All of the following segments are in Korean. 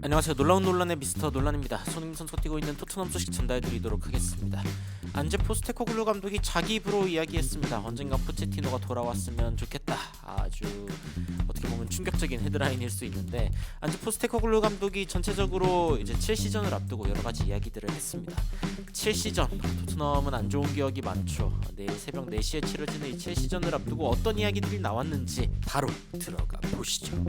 안녕하세요. 놀라운 논란의 미스터 논란입니다. 손흥민 선수가 뛰고 있는 토트넘 소식 전달해드리도록 하겠습니다. 안제 포스테코글루 감독이 자기 입으로 이야기했습니다. 언젠가 포체티노가 돌아왔으면 좋겠다. 아주 어떻게 보면 충격적인 헤드라인일 수 있는데, 안제 포스테코글루 감독이 전체적으로 이제 7시전을 앞두고 여러 가지 이야기들을 했습니다. 7시전 토트넘은 안 좋은 기억이 많죠. 내일 새벽 4시에 치러지는 이 7시전을 앞두고 어떤 이야기들이 나왔는지 바로 들어가 보시죠.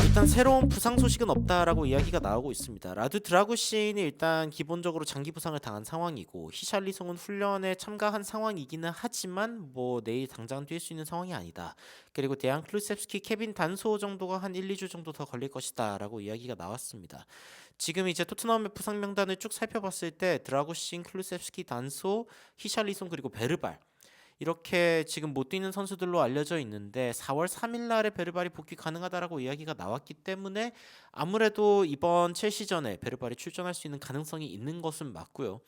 일단 새로운 부상 소식은 없다라고 이야기가 나오고 있습니다. 라두 드라구시인이 일단 기본적으로 장기 부상을 당한 상황이고, 히샬리송은 훈련에 참가한 상황이기는 하지만 뭐 내일 당장 뛸 수 있는 상황이 아니다. 그리고 데안 클루셉스키, 케빈 단소 정도가 한 1-2주 정도 더 걸릴 것이다라고 이야기가 나왔습니다. 지금 이제 토트넘의 부상 명단을 쭉 살펴봤을 때 드라구신, 클루셉스키, 단소, 히샬리송 그리고 베르발, 이렇게 지금 못 뛰는 선수들로 알려져 있는데 4월 3일 날에 베르발이 복귀 가능하다라고 이야기가 나왔기 때문에 아무래도 이번 첼시전에 베르발이 출전할 수 있는 가능성이 있는 것은 맞고요.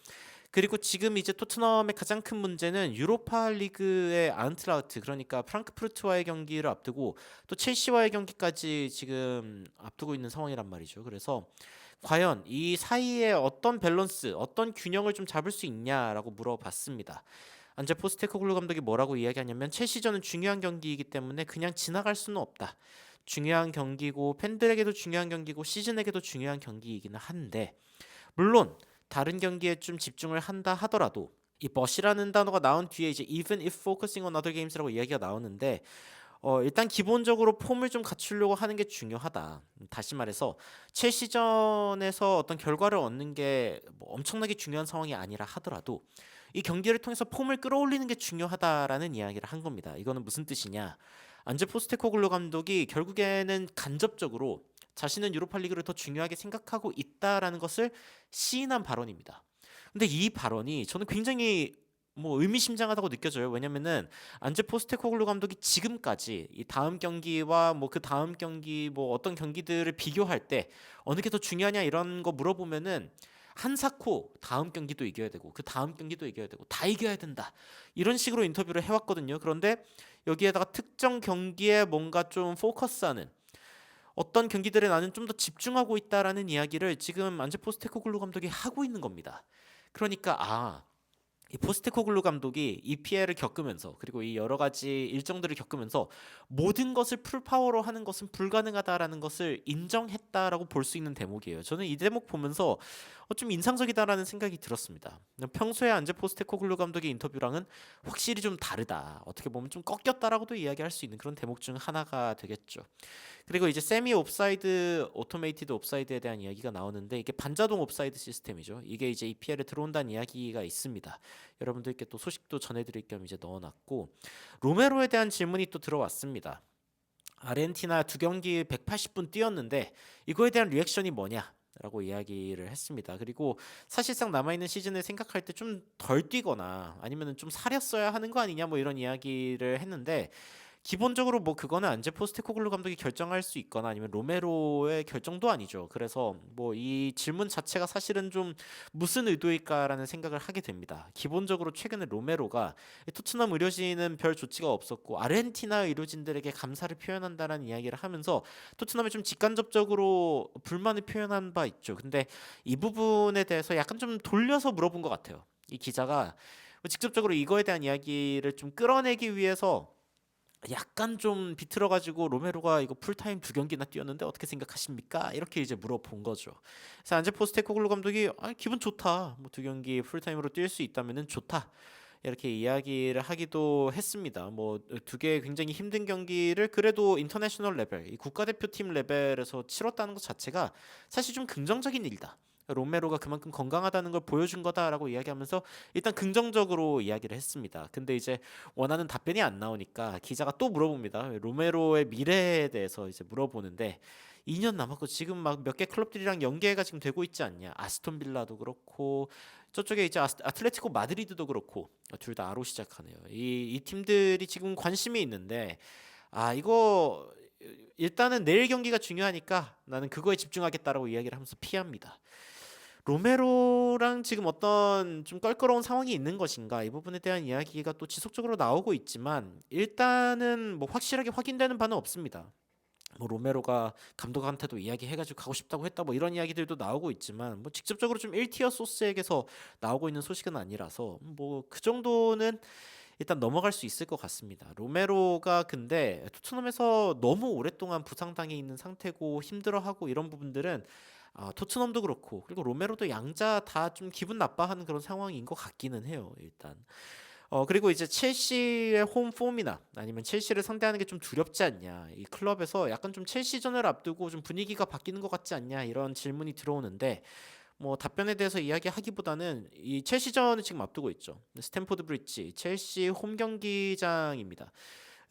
그리고 지금 이제 토트넘의 가장 큰 문제는 유로파 리그의 안트라우트, 그러니까 프랑크푸르트와의 경기를 앞두고 또 첼시와의 경기까지 지금 앞두고 있는 상황이란 말이죠. 그래서 과연 이 사이에 어떤 밸런스, 어떤 균형을 좀 잡을 수 있냐라고 물어봤습니다. 안제 포스테코글루 감독이 뭐라고 이야기하냐면, 첼시전은 중요한 경기이기 때문에 그냥 지나갈 수는 없다. 중요한 경기고 팬들에게도 중요한 경기고 시즌에게도 중요한 경기이기는 한데, 물론 다른 경기에 좀 집중을 한다 하더라도 이 벗이라는 단어가 나온 뒤에 이제 even if focusing on other games라고 이야기가 나오는데, 일단 기본적으로 폼을 좀 갖추려고 하는 게 중요하다. 다시 말해서 첼시전에서 어떤 결과를 얻는 게뭐 엄청나게 중요한 상황이 아니라 하더라도 이 경기를 통해서 폼을 끌어올리는 게 중요하다라는 이야기를 한 겁니다. 이거는 무슨 뜻이냐? 안제 포스테코글루 감독이 결국에는 간접적으로 자신은 유로파리그를 더 중요하게 생각하고 있다라는 것을 시인한 발언입니다. 근데 이 발언이 저는 굉장히 뭐 의미심장하다고 느껴져요. 왜냐면은 안제 포스테코글루 감독이 지금까지 이 다음 경기와 뭐 그 다음 경기 뭐 어떤 경기들을 비교할 때 어느 게 더 중요하냐 이런 거 물어보면은 한사코 다음 경기도 이겨야 되고 그 다음 경기도 이겨야 되고 다 이겨야 된다, 이런 식으로 인터뷰를 해왔거든요. 그런데 여기에다가 특정 경기에 뭔가 좀 포커스하는, 어떤 경기들에 나는 좀 더 집중하고 있다라는 이야기를 지금 안제 포스테코글루 감독이 하고 있는 겁니다. 그러니까 이 포스테코글루 감독이 이 피해를 겪으면서 그리고 이 여러 가지 일정들을 겪으면서 모든 것을 풀파워로 하는 것은 불가능하다라는 것을 인정했다라고 볼 수 있는 대목이에요. 저는 이 대목 보면서 좀 인상적이다라는 생각이 들었습니다. 평소에 안제 포스테코글루 감독의 인터뷰랑은 확실히 좀 다르다, 어떻게 보면 좀 꺾였다라고도 이야기할 수 있는 그런 대목 중 하나가 되겠죠. 그리고 이제 세미 옵사이드, 오토메이티드 옵사이드에 대한 이야기가 나오는데, 이게 반자동 옵사이드 시스템이죠. 이게 이제 EPL에 들어온다는 이야기가 있습니다. 여러분들께 또 소식도 전해드릴 겸 이제 넣어놨고, 로메로에 대한 질문이 또 들어왔습니다. 아르헨티나 두 경기 180분 뛰었는데 이거에 대한 리액션이 뭐냐? 라고 이야기를 했습니다. 그리고 사실상 남아있는 시즌을 생각할 때 좀 덜 뛰거나 아니면 좀 사렸어야 하는 거 아니냐 뭐 이런 이야기를 했는데, 기본적으로 뭐 그거는 안제 포스테코글루 감독이 결정할 수 있거나 아니면 로메로의 결정도 아니죠. 그래서 뭐 이 질문 자체가 사실은 좀 무슨 의도일까라는 생각을 하게 됩니다. 기본적으로 최근에 로메로가 토트넘 의료진은 별 조치가 없었고 아르헨티나 의료진들에게 감사를 표현한다는 이야기를 하면서 토트넘에 좀 직간접적으로 불만을 표현한 바 있죠. 근데 이 부분에 대해서 약간 좀 돌려서 물어본 것 같아요. 이 기자가 직접적으로 이거에 대한 이야기를 좀 끌어내기 위해서 약간 좀 비틀어가지고, 로메로가 이거 풀타임 두 경기나 뛰었는데 어떻게 생각하십니까? 이렇게 이제 물어본 거죠. 그래서 안제 포스테코글루 감독이 기분 좋다, 뭐 두 경기 풀타임으로 뛸 수 있다면은 좋다, 이렇게 이야기를 하기도 했습니다. 뭐 두 개의 굉장히 힘든 경기를 그래도 인터내셔널 레벨, 이 국가대표팀 레벨에서 치렀다는 것 자체가 사실 좀 긍정적인 일이다, 로메로가 그만큼 건강하다는 걸 보여준 거다라고 이야기하면서 일단 긍정적으로 이야기를 했습니다. 근데 이제 원하는 답변이 안 나오니까 기자가 또 물어봅니다. 로메로의 미래에 대해서 이제 물어보는데, 2년 남았고 지금 막 몇 개 클럽들이랑 연계가 지금 되고 있지 않냐. 아스톤 빌라도 그렇고 저쪽에 이제 아틀레티코 마드리드도 그렇고 둘 다 아로 시작하네요. 이 팀들이 지금 관심이 있는데, 이거 일단은 내일 경기가 중요하니까 나는 그거에 집중하겠다라고 이야기를 하면서 피합니다. 로메로랑 지금 어떤 좀 껄끄러운 상황이 있는 것인가 이 부분에 대한 이야기가 또 지속적으로 나오고 있지만 일단은 뭐 확실하게 확인되는 바는 없습니다. 뭐 로메로가 감독한테도 이야기해가지고 가고 싶다고 했다 뭐 이런 이야기들도 나오고 있지만 뭐 직접적으로 좀 1티어 소스에게서 나오고 있는 소식은 아니라서 뭐 그 정도는 일단 넘어갈 수 있을 것 같습니다. 로메로가 근데 토트넘에서 너무 오랫동안 부상당해 있는 상태고 힘들어하고 이런 부분들은 토트넘도 그렇고 그리고 로메로도 양자 다 좀 기분 나빠하는 그런 상황인 것 같기는 해요. 일단 그리고 이제 첼시의 홈 폼이나 아니면 첼시를 상대하는 게 좀 두렵지 않냐 이 클럽에서 약간 좀 첼시전을 앞두고 좀 분위기가 바뀌는 것 같지 않냐 이런 질문이 들어오는데 뭐 답변에 대해서 이야기하기보다는 이 첼시전을 지금 앞두고 있죠. 스탠포드 브릿지 첼시 홈 경기장입니다.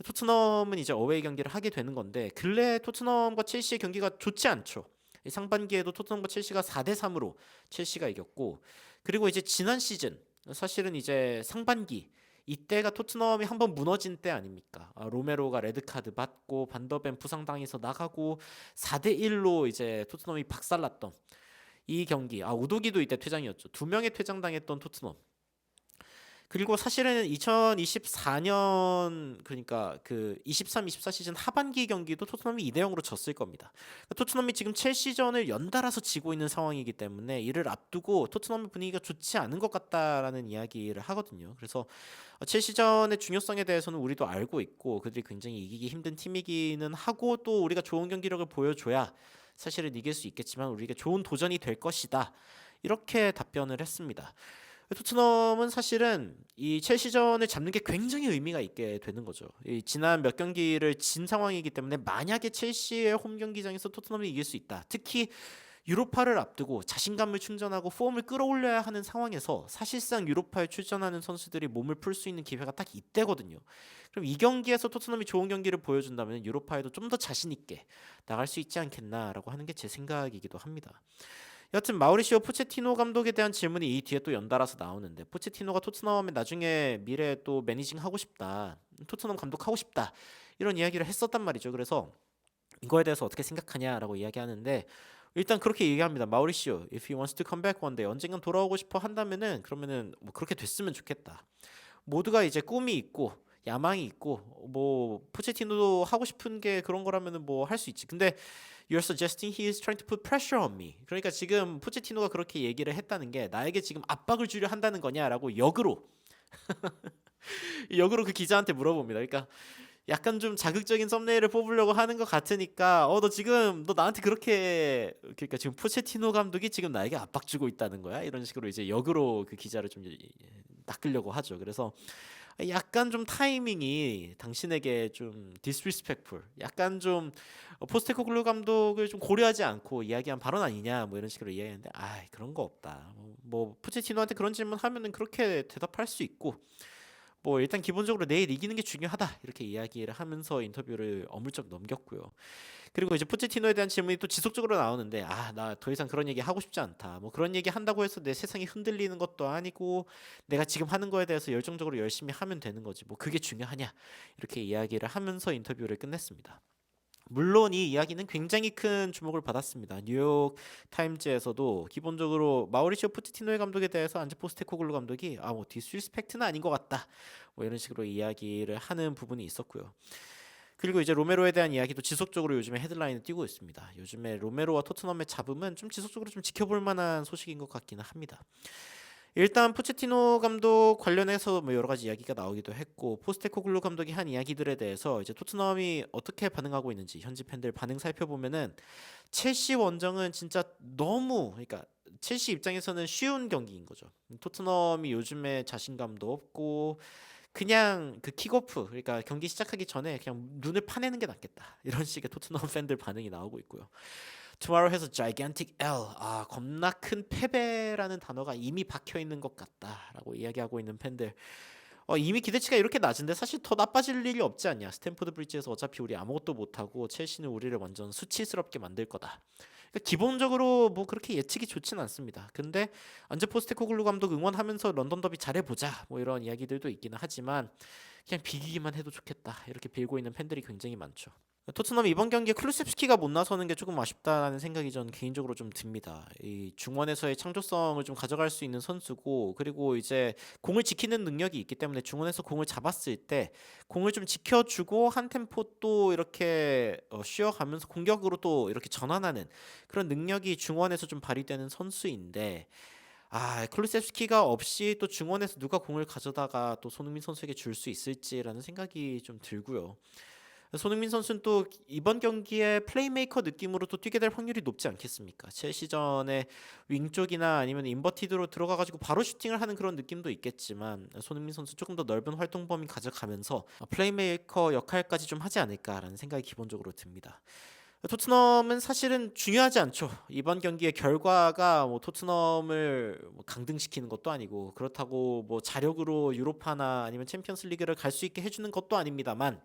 토트넘은 이제 어웨이 경기를 하게 되는 건데 근래 토트넘과 첼시의 경기가 좋지 않죠. 이 상반기에도 토트넘과 첼시가 4대 3으로 첼시가 이겼고 그리고 이제 지난 시즌 사실은 이제 상반기 이때가 토트넘이 한번 무너진 때 아닙니까? 로메로가 레드카드 받고 반더벤 부상당해서 나가고 4대 1로 이제 토트넘이 박살났던 이 경기. 우도기도 이때 퇴장이었죠. 두 명의 퇴장당했던 토트넘. 그리고 사실은 2024년 그러니까 그 23, 24 시즌 하반기 경기도 토트넘이 2대 0으로 졌을 겁니다. 토트넘이 지금 첼시전을 연달아서 지고 있는 상황이기 때문에 이를 앞두고 토트넘의 분위기가 좋지 않은 것 같다라는 이야기를 하거든요. 그래서 첼시전의 중요성에 대해서는 우리도 알고 있고 그들이 굉장히 이기기 힘든 팀이기는 하고 또 우리가 좋은 경기력을 보여줘야 사실은 이길 수 있겠지만 우리에게 좋은 도전이 될 것이다. 이렇게 답변을 했습니다. 토트넘은 사실은 이 첼시전을 잡는 게 굉장히 의미가 있게 되는 거죠. 이 지난 몇 경기를 진 상황이기 때문에 만약에 첼시의 홈 경기장에서 토트넘이 이길 수 있다. 특히 유로파를 앞두고 자신감을 충전하고 폼을 끌어올려야 하는 상황에서 사실상 유로파에 출전하는 선수들이 몸을 풀 수 있는 기회가 딱 이때거든요. 그럼 이 경기에서 토트넘이 좋은 경기를 보여준다면 유로파에도 좀 더 자신 있게 나갈 수 있지 않겠나라고 하는 게 제 생각이기도 합니다. 여튼 마우리시오 포체티노 감독에 대한 질문이 이 뒤에 또 연달아서 나오는데 포체티노가 토트넘에 나중에 미래에 또 매니징 하고 싶다. 토트넘 감독 하고 싶다. 이런 이야기를 했었단 말이죠. 그래서 이거에 대해서 어떻게 생각하냐라고 이야기하는데 일단 그렇게 얘기합니다. 마우리시오, if he wants to come back one day 언젠간 돌아오고 싶어 한다면은 그러면은 뭐 그렇게 됐으면 좋겠다. 모두가 이제 꿈이 있고 야망이 있고 뭐 포체티노도 하고 싶은 게 그런 거라면은 뭐 할 수 있지. 근데 You're suggesting he is trying to put pressure on me. 그러니까 지금 포체티노가 그렇게 얘기를 했다는 게 나에게 지금 압박을 주려 한다는 거냐라고 역으로 그 기자한테 물어봅니다. 그러니까 약간 좀 자극적인 썸네일을 뽑으려고 하는 것 같으니까 너 지금 너 나한테 그렇게 그러니까 지금 포체티노 감독이 지금 나에게 압박 주고 있다는 거야? 이런 식으로 이제 역으로 그 기자를 좀 낚으려고 하죠. 그래서 약간 좀 타이밍이 당신에게 좀 disrespectful, 약간 좀 포스테코글루 감독을 좀 고려하지 않고 이야기한 발언 아니냐 뭐 이런 식으로 이야기했는데 그런 거 없다. 뭐 포체티노한테 그런 질문 하면은 그렇게 대답할 수 있고 뭐 일단 기본적으로 내일 이기는 게 중요하다 이렇게 이야기를 하면서 인터뷰를 어물쩍 넘겼고요. 그리고 이제 포체티노에 대한 질문이 또 지속적으로 나오는데 나 더 이상 그런 얘기 하고 싶지 않다. 뭐 그런 얘기 한다고 해서 내 세상이 흔들리는 것도 아니고 내가 지금 하는 거에 대해서 열정적으로 열심히 하면 되는 거지. 뭐 그게 중요하냐? 이렇게 이야기를 하면서 인터뷰를 끝냈습니다. 물론 이 이야기는 굉장히 큰 주목을 받았습니다. 뉴욕 타임즈에서도 기본적으로 마우리시오 포체티노의 감독에 대해서 안제 포스테코글루 감독이 뭐 디스리스펙트는 아닌 것 같다. 뭐 이런 식으로 이야기를 하는 부분이 있었고요. 그리고 이제 로메로에 대한 이야기도 지속적으로 요즘에 헤드라인을 띄고 있습니다. 요즘에 로메로와 토트넘의 잡음은 좀 지속적으로 좀 지켜볼 만한 소식인 것 같기는 합니다. 일단 포체티노 감독 관련해서 뭐 여러 가지 이야기가 나오기도 했고 포스테코글루 감독이 한 이야기들에 대해서 이제 토트넘이 어떻게 반응하고 있는지 현지 팬들 반응 살펴보면은 첼시 원정은 진짜 너무 그러니까 첼시 입장에서는 쉬운 경기인 거죠. 토트넘이 요즘에 자신감도 없고 그냥 그 킥오프 그러니까 경기 시작하기 전에 그냥 눈을 파내는 게 낫겠다 이런 식의 토트넘 팬들 반응이 나오고 있고요. Tomorrow has a gigantic L. 겁나 큰 패배라는 단어가 이미 박혀 있는 것 같다라고 이야기하고 있는 팬들. 이미 기대치가 이렇게 낮은데 사실 더 나빠질 일이 없지 않냐. 스탠포드 브리지에서 어차피 우리 아무것도 못하고 첼시는 우리를 완전 수치스럽게 만들 거다. 그러니까 기본적으로 뭐 그렇게 예측이 좋진 않습니다. 근데 안제 포스테코글루 감독 응원하면서 런던 더비 잘해보자 뭐 이런 이야기들도 있기는 하지만 그냥 비기기만 해도 좋겠다 이렇게 빌고 있는 팬들이 굉장히 많죠. 토트넘이 이번 경기에 클루셉스키가 못 나서는 게 조금 아쉽다라는 생각이 전 개인적으로 좀 듭니다. 이 중원에서의 창조성을 좀 가져갈 수 있는 선수고, 그리고 이제 공을 지키는 능력이 있기 때문에 중원에서 공을 잡았을 때 공을 좀 지켜주고 한 템포 또 이렇게 쉬어가면서 공격으로 또 이렇게 전환하는 그런 능력이 중원에서 좀 발휘되는 선수인데, 클루셉스키가 없이 또 중원에서 누가 공을 가져다가 또 손흥민 선수에게 줄 수 있을지라는 생각이 좀 들고요. 손흥민 선수는 또 이번 경기에 플레이메이커 느낌으로 또 뛰게 될 확률이 높지 않겠습니까? 첼시전에 윙 쪽이나 아니면 인버티드로 들어가가지고 바로 슈팅을 하는 그런 느낌도 있겠지만, 손흥민 선수 조금 더 넓은 활동 범위 가져가면서 플레이메이커 역할까지 좀 하지 않을까라는 생각이 기본적으로 듭니다. 토트넘은 사실은 중요하지 않죠. 이번 경기의 결과가 뭐 토트넘을 뭐 강등시키는 것도 아니고, 그렇다고 뭐 자력으로 유로파나 아니면 챔피언스리그를 갈 수 있게 해주는 것도 아닙니다만,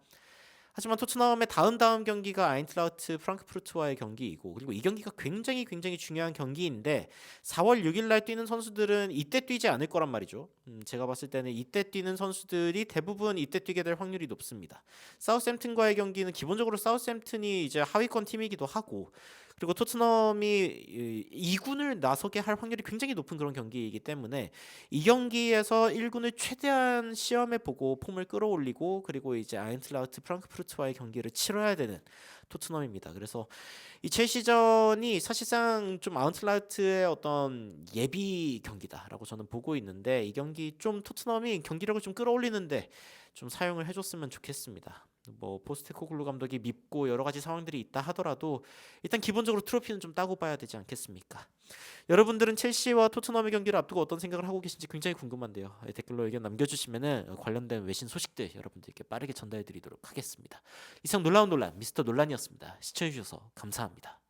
하지만 토트넘의 다음 경기가 아인트라흐트 프랑크푸르트와의 경기이고, 그리고 이 경기가 굉장히 중요한 경기인데 4월 6일 날 뛰는 선수들은 이때 뛰지 않을 거란 말이죠. 제가 봤을 때는 이때 뛰는 선수들이 대부분 이때 뛰게 될 확률이 높습니다. 사우스햄튼과의 경기는 기본적으로 사우스햄튼이 이제 하위권 팀이기도 하고, 그리고 토트넘이 2군을 나서게 할 확률이 굉장히 높은 그런 경기이기 때문에 이 경기에서 1군을 최대한 시험해 보고 폼을 끌어올리고, 그리고 이제 아인트라흐트 프랑크푸르트와의 경기를 치러야 되는 토트넘입니다. 그래서 이 첼시전이 사실상 좀 아인트라흐트의 어떤 예비 경기다라고 저는 보고 있는데, 이 경기 좀 토트넘이 경기력을 좀 끌어올리는데 좀 사용을 해줬으면 좋겠습니다. 뭐 포스테코글루 감독이 밉고 여러 가지 상황들이 있다 하더라도 일단 기본적으로 트로피는 좀 따고 봐야 되지 않겠습니까? 여러분들은 첼시와 토트넘의 경기를 앞두고 어떤 생각을 하고 계신지 굉장히 궁금한데요. 댓글로 의견 남겨주시면은 관련된 외신 소식들 여러분들께 빠르게 전달해드리도록 하겠습니다. 이상 놀라운 논란 미스터 논란이었습니다. 시청해주셔서 감사합니다.